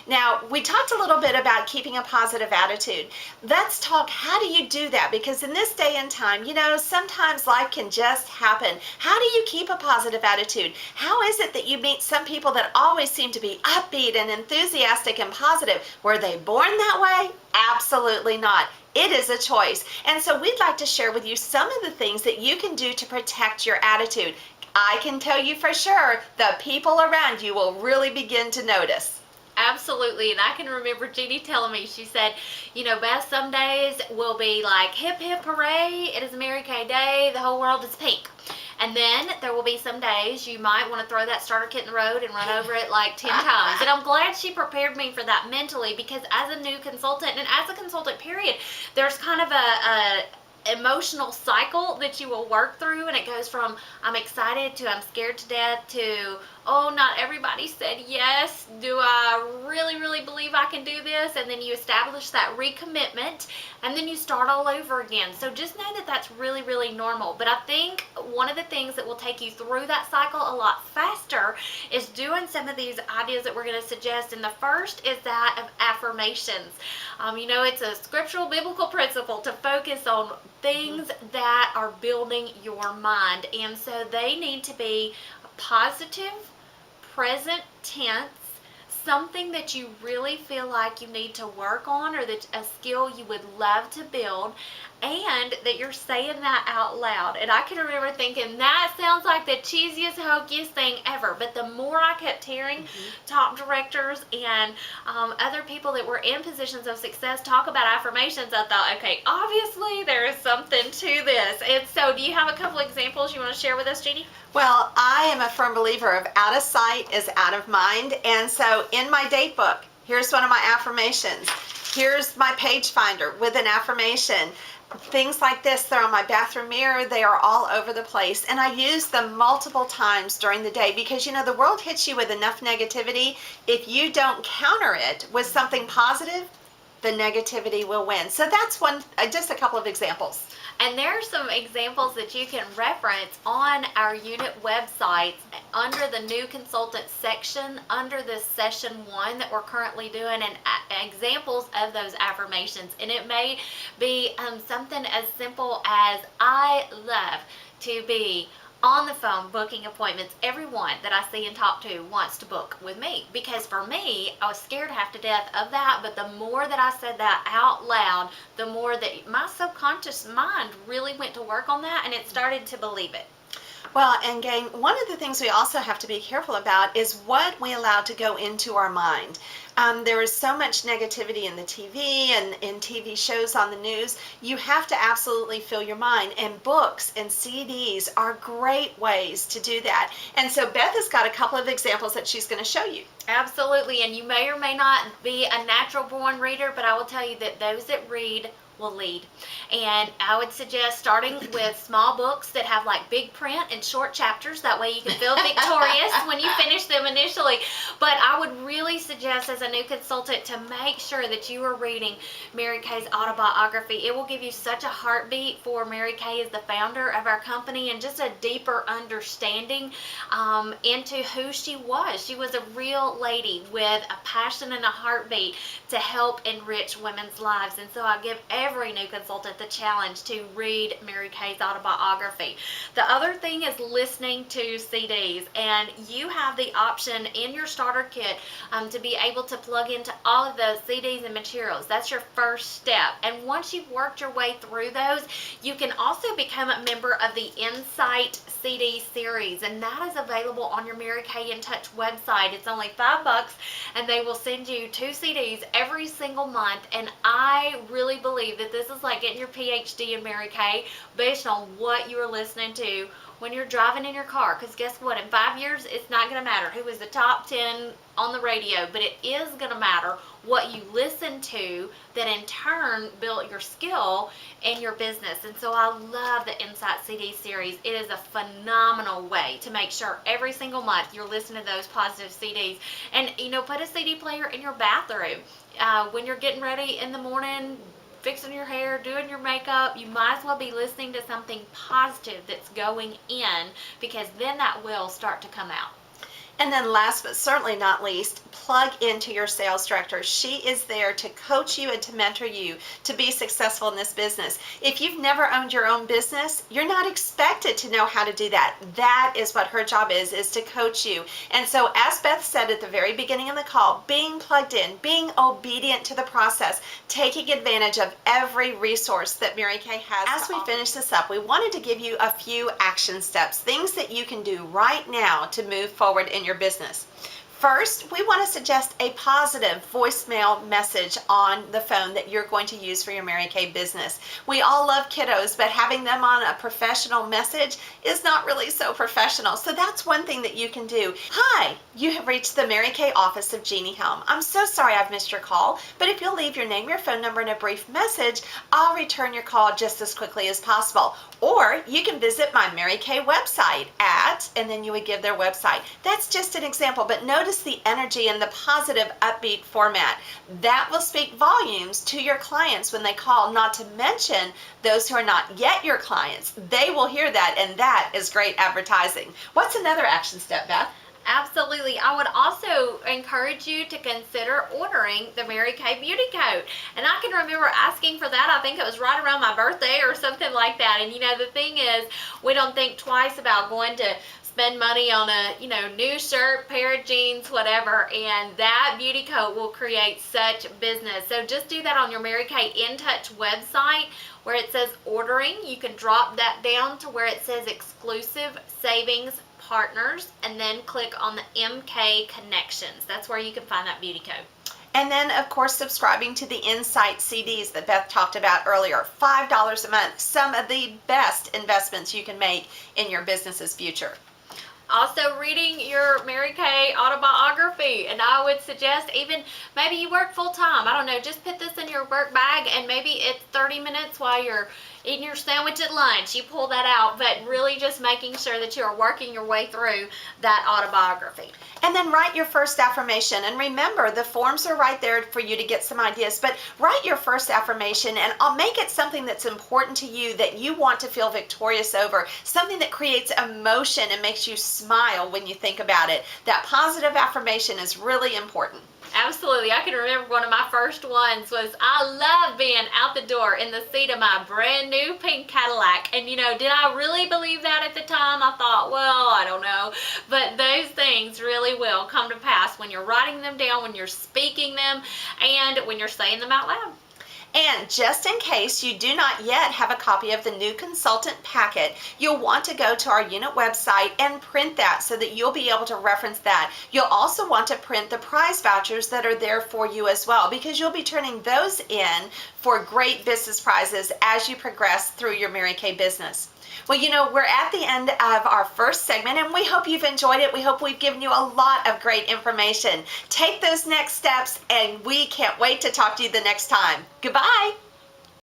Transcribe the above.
Now, we talked a little bit about keeping a positive attitude. Let's talk, how do you do that? Because in this day and time, sometimes life can just happen. How do you keep a positive attitude? How is it that you meet some people that always seem to be upbeat and enthusiastic and positive? Were they born that way? Absolutely not. It is a choice. And so we'd like to share with you some of the things that you can do to protect your attitude. I can tell you for sure, the people around you will really begin to notice. Absolutely. And I can remember Jeannie telling me, she said, Beth, some days will be like, hip, hip, hooray, it is Mary Kay Day, the whole world is pink. And then there will be some days you might want to throw that starter kit in the road and run over it like 10 times. And I'm glad she prepared me for that mentally, because as a new consultant and as a consultant period, there's kind of a emotional cycle that you will work through, and it goes from I'm excited to I'm scared to death to, oh, not everybody said yes, do I really believe I can do this? And then you establish that recommitment, and then you start all over again. So just know that that's really normal. But I think one of the things that will take you through that cycle a lot faster is doing some of these ideas that we're going to suggest. And the first is that of affirmations. It's a scriptural biblical principle to focus on things that are building your mind, and so they need to be positive, present tense, something that you really feel like you need to work on, or that a skill you would love to build, and that you're saying that out loud. And I can remember thinking, that sounds like the cheesiest, hokiest thing ever. But the more I kept hearing top directors and other people that were in positions of success talk about affirmations, I thought, okay, obviously there is something to this. And so do you have a couple examples you want to share with us, Jeannie? Well, I am a firm believer of out of sight is out of mind. And so in my date book, here's one of my affirmations. Here's my page finder with an affirmation. Things like this, they're on my bathroom mirror. They are all over the place. And I use them multiple times during the day, because, the world hits you with enough negativity. If you don't counter it with something positive, the negativity will win. So that's one, just a couple of examples. And there are some examples that you can reference on our unit websites under the new consultant section, under this session 1 that we're currently doing, and examples of those affirmations. And it may be something as simple as, I love to be on the phone booking appointments. Everyone that I see and talk to wants to book with me, because for me, I was scared half to death of that. But the more that I said that out loud, the more that my subconscious mind really went to work on that, and it started to believe it. Well, and gang, one of the things we also have to be careful about is what we allow to go into our mind. There is so much negativity in the TV and in TV shows on the news. You have to absolutely fill your mind, and books and CDs are great ways to do that. And so Beth has got a couple of examples that she's going to show you. Absolutely, and you may or may not be a natural born reader, but I will tell you that those that read will lead. And I would suggest starting with small books that have like big print and short chapters. That way you can feel victorious when you finish them initially. But I would really suggest, as a new consultant, to make sure that you are reading Mary Kay's autobiography. It will give you such a heartbeat for Mary Kay as the founder of our company, and just a deeper understanding into who she was. She was a real lady with a passion and a heartbeat to help enrich women's lives. And so I give every new consultant the challenge to read Mary Kay's autobiography. The other thing is listening to CDs, and you have the option in your starter kit to be able to plug into all of those CDs and materials. That's your first step. And once you've worked your way through those, you can also become a member of the Insight CD series, and that is available on your Mary Kay in Touch website. It's only $5, and they will send you 2 CDs every single month. And I really believe that this is like getting your PhD in Mary Kay based on what you are listening to when you're driving in your car. Because guess what? In 5 years, it's not going to matter who is the top 10 on the radio, but it is going to matter what you listen to that in turn built your skill in your business. And so I love the Insight CD series. It is a phenomenal way to make sure every single month you're listening to those positive CDs. And, put a CD player in your bathroom. When you're getting ready in the morning, fixing your hair, doing your makeup, you might as well be listening to something positive that's going in, because then that will start to come out. And then last but certainly not least, plug into your sales director. She is there to coach you and to mentor you to be successful in this business. If you've never owned your own business, you're not expected to know how to do that. That is what her job is to coach you. And so as Beth said at the very beginning of the call, being plugged in, being obedient to the process, taking advantage of every resource that Mary Kay has. As we finish this up, we wanted to give you a few action steps, things that you can do right now to move forward in your business. First, we want to suggest a positive voicemail message on the phone that you're going to use for your Mary Kay business. We all love kiddos, but having them on a professional message is not really so professional. So that's one thing that you can do. Hi, you have reached the Mary Kay office of Jeannie Helm. I'm so sorry I've missed your call, but if you'll leave your name, your phone number, and a brief message, I'll return your call just as quickly as possible. Or you can visit my Mary Kay website and then you would give their website. That's just an example, but notice the energy and the positive, upbeat format. That will speak volumes to your clients when they call, not to mention those who are not yet your clients. They will hear that, and that is great advertising. What's another action step, Beth? Absolutely. I would also encourage you to consider ordering the Mary Kay Beauty Coat. And I can remember asking for that. I think it was right around my birthday or something like that. And the thing is, we don't think twice about going to spend money on a new shirt, pair of jeans, whatever, and that beauty coat will create such business. So just do that on your Mary Kay In Touch website where it says ordering. You can drop that down to where it says exclusive savings partners, and then click on the MK Connections. That's where you can find that beauty coat. And then, of course, subscribing to the Insight CDs that Beth talked about earlier. $5 a month, some of the best investments you can make in your business's future. Also reading your Mary Kay autobiography, and I would suggest even maybe you work full-time. I don't know, just put this in your work bag, and maybe it's 30 minutes while you're eating your sandwich at lunch. You pull that out, but really just making sure that you're working your way through that autobiography. And then write your first affirmation. And remember, the forms are right there for you to get some ideas, but write your first affirmation and I'll make it something that's important to you, that you want to feel victorious over, something that creates emotion and makes you smile when you think about it. That positive affirmation is really important. Absolutely. I can remember one of my first ones was, I love being out the door in the seat of my brand new pink Cadillac. And did I really believe that at the time? I thought, well, I don't know. But those things really will come to pass when you're writing them down, when you're speaking them, and when you're saying them out loud. And just in case you do not yet have a copy of the new consultant packet, you'll want to go to our unit website and print that so that you'll be able to reference that. You'll also want to print the prize vouchers that are there for you as well, because you'll be turning those in for great business prizes as you progress through your Mary Kay business. Well, we're at the end of our first segment, and we hope you've enjoyed it. We hope we've given you a lot of great information. Take those next steps, and we can't wait to talk to you the next time. Goodbye.